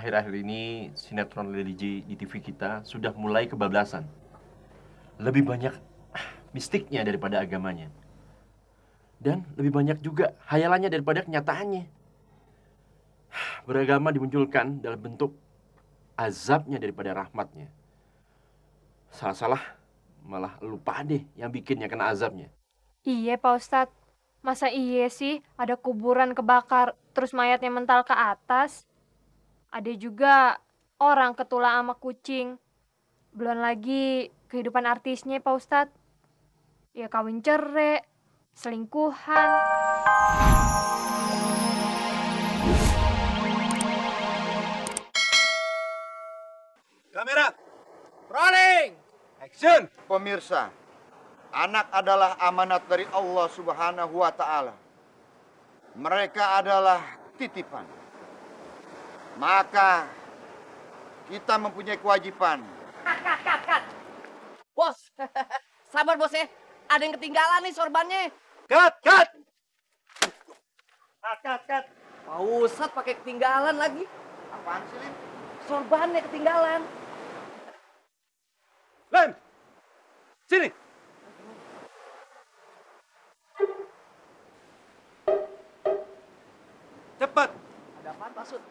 akhir-akhir ini sinetron religi di TV kita sudah mulai kebablasan. Lebih banyak mistiknya daripada agamanya. Dan lebih banyak juga hayalannya daripada kenyataannya. Beragama dimunculkan dalam bentuk azabnya daripada rahmatnya. Salah-salah malah lupa deh yang bikinnya kena azabnya. Iya, Pak Ustadz. Masa iya sih ada kuburan kebakar terus mayatnya mental ke atas? Ada juga orang ketulak sama kucing. Belum lagi kehidupan artisnya, Pak Ustadz. Ya kawin cerai, selingkuhan. Kamera, rolling, action. Pemirsa, anak adalah amanat dari Allah Subhanahu wa Ta'ala. Mereka adalah titipan. Maka kita mempunyai kewajiban. Bos, sabar bos ya. Ada yang ketinggalan nih sorbannya. Cut. Cut. Pak Ustadz pakai ketinggalan lagi. Apaan sih, Lim? Sorbannya ketinggalan. Lem, sini. Cepat. Ada apaan Pak Sud?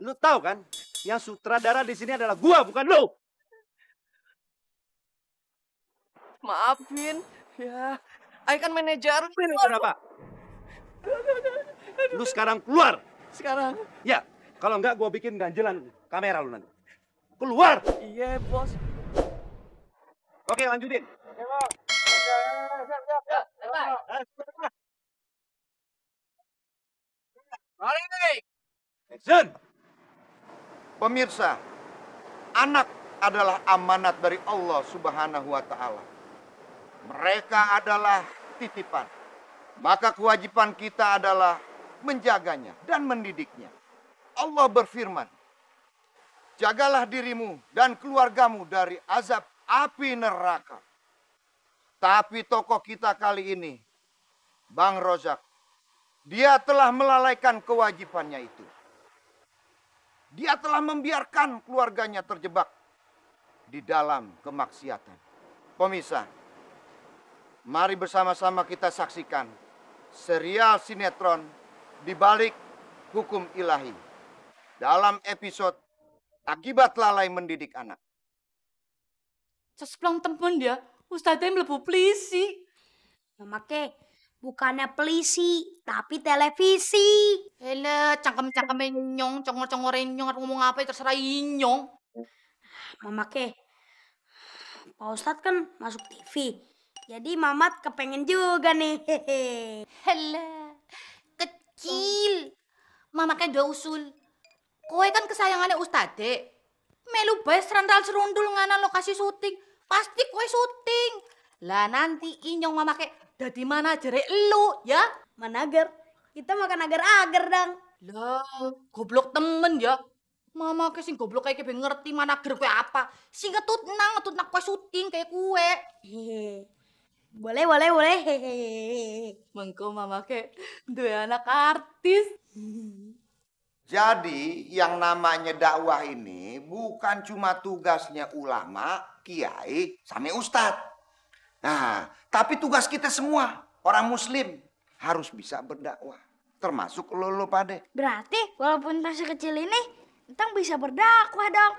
Lu tahu kan, yang sutradara di sini adalah gua, bukan lu. Maafin. Ya, Ayo kan manajer. Manajer apa? Lu sekarang keluar. Sekarang. Ya, kalau enggak gua bikin ganjelan kamera lu nanti. Keluar. Iya bos. Oke, lanjutin. Action. Pemirsa, anak adalah amanat dari Allah Subhanahu wa Ta'ala. Mereka adalah titipan. Maka kewajiban kita adalah menjaganya dan mendidiknya. Allah berfirman, jagalah dirimu dan keluargamu dari azab api neraka. Tapi tokoh kita kali ini, Bang Rozak, dia telah melalaikan kewajibannya itu. Dia telah membiarkan keluarganya terjebak di dalam kemaksiatan. Pemirsa, mari bersama-sama kita saksikan serial sinetron di balik hukum ilahi dalam episode Akibat Lalai Mendidik Anak. Seseplang temen dia, Ustadznya mlebu polisi. Mamake, bukannya polisi, tapi televisi. Hele, cangkem-cangkeme nyong, congor-congore nyong, ngomong apa ya terserah inyong. Mamake, Pak Ustadz kan masuk TV. Jadi Mamat kepengen juga nih. Hele, kecil. Mama kan udah usul. Kowe kan kesayangannya Ustadze. Melu bae serandal serundul ngana lokasi syuting. Pasti kowe syuting. Lah nanti inyong mama kayak dadi mana jere elu ya? Manager, kita makan agar-agar dang. Lah, goblok temen ya. Mama kayak sing goblok kayak ben ngerti manager kowe apa. Sing ngetut nak kowe syuting kayak kowe. Boleh. Mengko mama kayak duwe anak artis. Jadi yang namanya dakwah ini bukan cuma tugasnya ulama, kiai, sama ustadz. Nah, tapi tugas kita semua, orang muslim, harus bisa berdakwah. Termasuk lo pade. Berarti walaupun masih kecil ini, entang bisa berdakwah dong.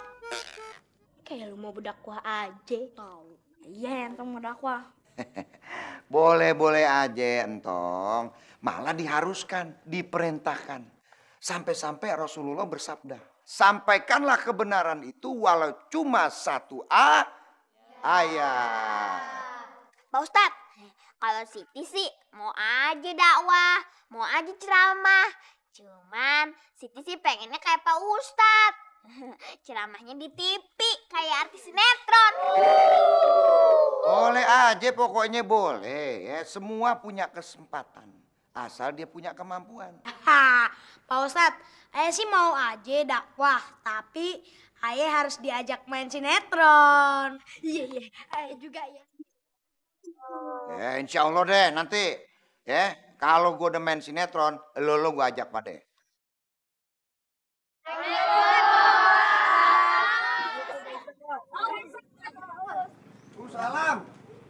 Kayak lu mau berdakwah aja. Tahu. Iya, entang mau dakwah. Boleh aja entong. Malah diharuskan, diperintahkan. Sampai-sampai Rasulullah bersabda, sampaikanlah kebenaran itu walau cuma satu ayat. Pak Ustadz, kalau Siti sih mau aja dakwah, mau aja ceramah. Cuman Siti sih pengennya kayak Pak Ustadz. Ceramahnya di TV kayak artis sinetron. Boleh aja pokoknya boleh ya. Semua punya kesempatan. Asal dia punya kemampuan. Pak Ustadz, ayah sih mau aja dakwah. Tapi ayah harus diajak main sinetron. Iya, ayah juga ya. Ya insya Allah deh nanti. Ya kalau gue udah main sinetron, lo gue ajak pade. Waalaikumsalam.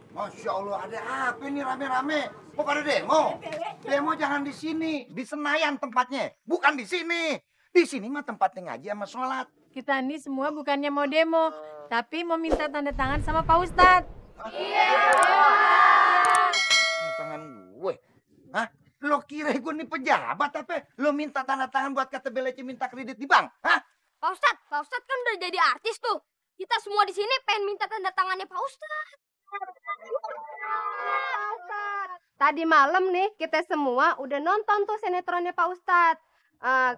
Masya Allah, ada apa nih rame-rame? Kok pada demo? Demo jangan di sini, di Senayan tempatnya, bukan di sini. Di sini mah tempatnya ngaji sama sholat. Kita ini semua bukannya mau demo, tapi mau minta tanda tangan sama Pak Ustadz. Iya. Tangan gue. Hah? Lo kira gue nih pejabat apa? Lo minta tanda tangan buat kata BLC minta kredit di bank? Hah? Pak Ustadz kan udah jadi artis tuh. Kita semua di sini pengen minta tanda tangannya Pak Ustadz. Tadi malam nih kita semua udah nonton tuh sinetronnya Pak Ustadz.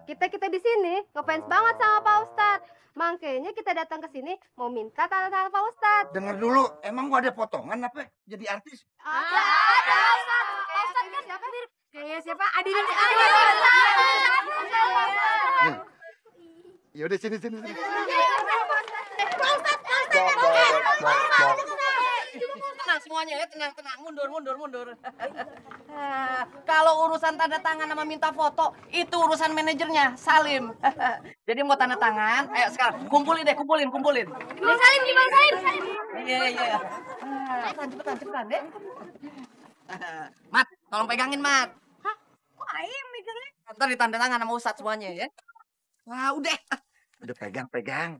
Kita di sini ngefans banget sama Pak Ustadz. Makanya kita datang ke sini mau minta tanda tangan Pak Ustadz. Dengar dulu, emang gua ada potongan apa jadi artis? Ada Ustadz kan siapa? Kayak siapa? Adil. Ya udah sini. Tenang semuanya ya, tenang. Mundur. Kalau urusan tanda tangan sama minta foto, itu urusan manajernya, Salim. Jadi mau tanda tangan, ayo sekarang kumpulin. Bang Salim. Iya. Cepetan deh. Mat, tolong pegangin, Mat. Hah? Kok ayam megangnya? Ntar ditanda tangan sama Ustadz semuanya ya. Wah, udah. Udah pegang.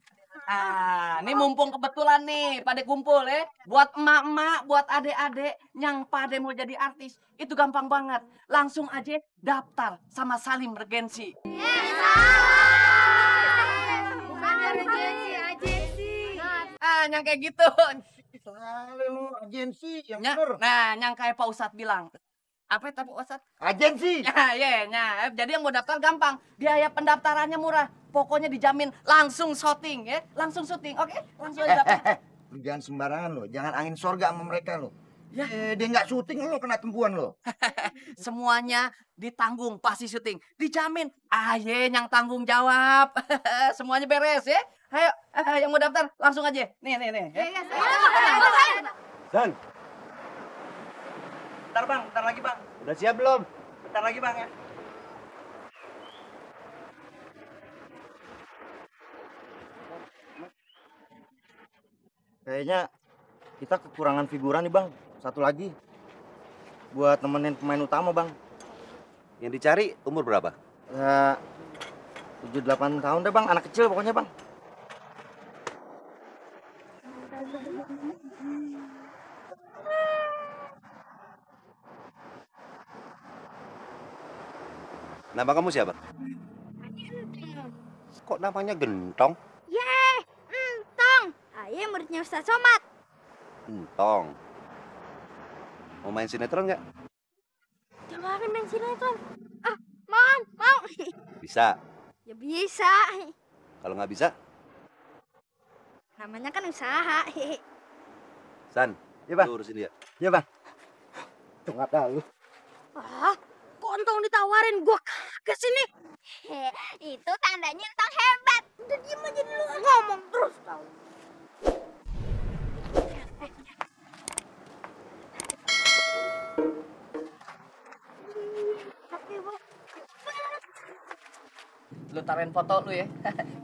Ini mumpung kebetulan nih pada kumpul ya. Buat emak-emak, buat adik-adik yang pada mau jadi artis, itu gampang banget. Langsung aja daftar sama Salim Regensi. Bukannya agensi. Yang kayak gitu. Salim agensi yang Nya, bener. nah, yang kayak Pak Ustadz bilang. Apa itu Pak Ustadz? Agensi. Ya. Jadi yang mau daftar gampang. Biaya pendaftarannya murah. Pokoknya dijamin langsung syuting ya. Langsung syuting, oke? Langsung aja daftar. Lu jangan sembarangan lo, jangan angin sorga sama mereka lo. Ya. Dia nggak syuting lo kena tempuan lo. Semuanya ditanggung pasti syuting. Dijamin. Yang tanggung jawab. Semuanya beres ya. Ayo, yang mau daftar langsung aja. Nih. Ya. Dan, Bentar lagi bang. udah siap belum? Bentar lagi bang ya. Kayaknya kita kekurangan figuran nih bang. Satu lagi buat nemenin pemain utama bang. Yang dicari umur berapa? Ya 7-8 tahun deh bang, anak kecil pokoknya bang. Nama kamu siapa? Kok namanya Gentong? Entong. Ayah muridnya Ustadz Somad. Entong. Mau main sinetron nggak? Coba main sinetron. Mau. Bisa. Ya bisa. Kalau nggak bisa, Namanya kan usaha. San, Iya bang. lu urusin dia. Iya bang. Tunggu dah lu. Kok Entong ditawarin gua ke sini? Itu tandanya Entong hebat. Udah diem aja dulu. Ngomong terus tau. Lu taruhin foto lu ya.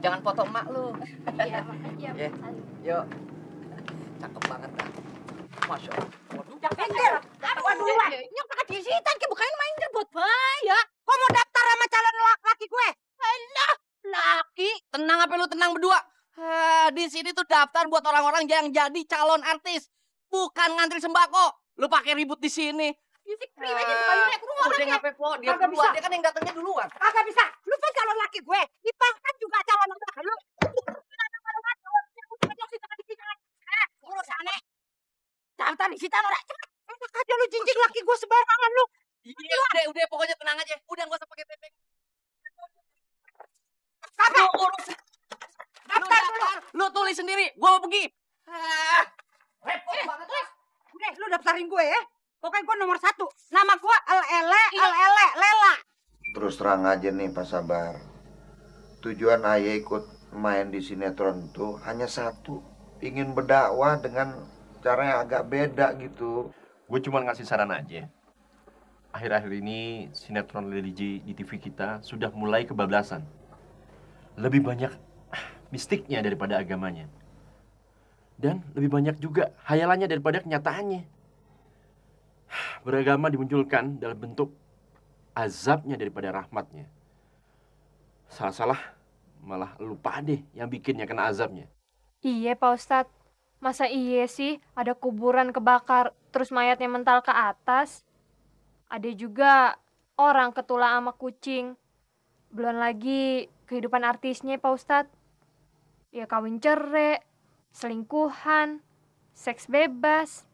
Jangan foto emak lu. Iya, makasih Ya. Yuk. Cakep banget dah. Masya Allah. Waduh. Waduh, ini pakai disitan ke bukain main buat bahaya. Kok mau daftar sama calon laki gue? Alah, laki. Tenang apa lu tenang berdua. Di sini tuh daftar buat orang-orang yang jadi calon artis. Bukan ngantri sembako. Lu pakai ribut di sini. Fisik pribadi bukannya Udah ngapain po? Dia Kagak duluan. bisa. Dia kan yang datangnya duluan. Kagak bisa. Lu kan calon laki gue. Dipangkat juga calon laki lu. Urus aneh. Daftar di situ ora cepet. Enak aja lu jinjing laki gue sembarangan lu. Iya, udah pokoknya tenang aja. Udah nggak usah pakai pepeng. Kagak. Lu urus. Lu tulis sendiri. Gua mau pergi. Repot banget. Udah, lu daftarin gue ya. Pokoknya gue nomor 1. Nama gue Lela. Terus terang aja nih Pak Sabar. Tujuan ayah ikut main di sinetron itu hanya satu. Ingin berdakwah dengan cara yang agak beda gitu. Gue cuma ngasih saran aja. Akhir-akhir ini sinetron religi di TV kita sudah mulai kebablasan. Lebih banyak mistiknya daripada agamanya. Dan lebih banyak juga hayalannya daripada kenyataannya. Beragama dimunculkan dalam bentuk azabnya daripada rahmatnya. Salah-salah malah lupa deh yang bikinnya kena azabnya. Iya Pak Ustadz, masa iya sih ada kuburan kebakar terus mayatnya mental ke atas? Ada juga orang ketulak sama kucing. Belum lagi kehidupan artisnya Pak Ustadz. Ya kawin cerai, selingkuhan, seks bebas.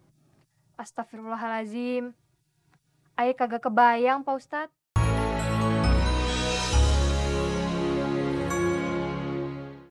Astagfirullahalazim. Ayah kagak kebayang Pak Ustadz.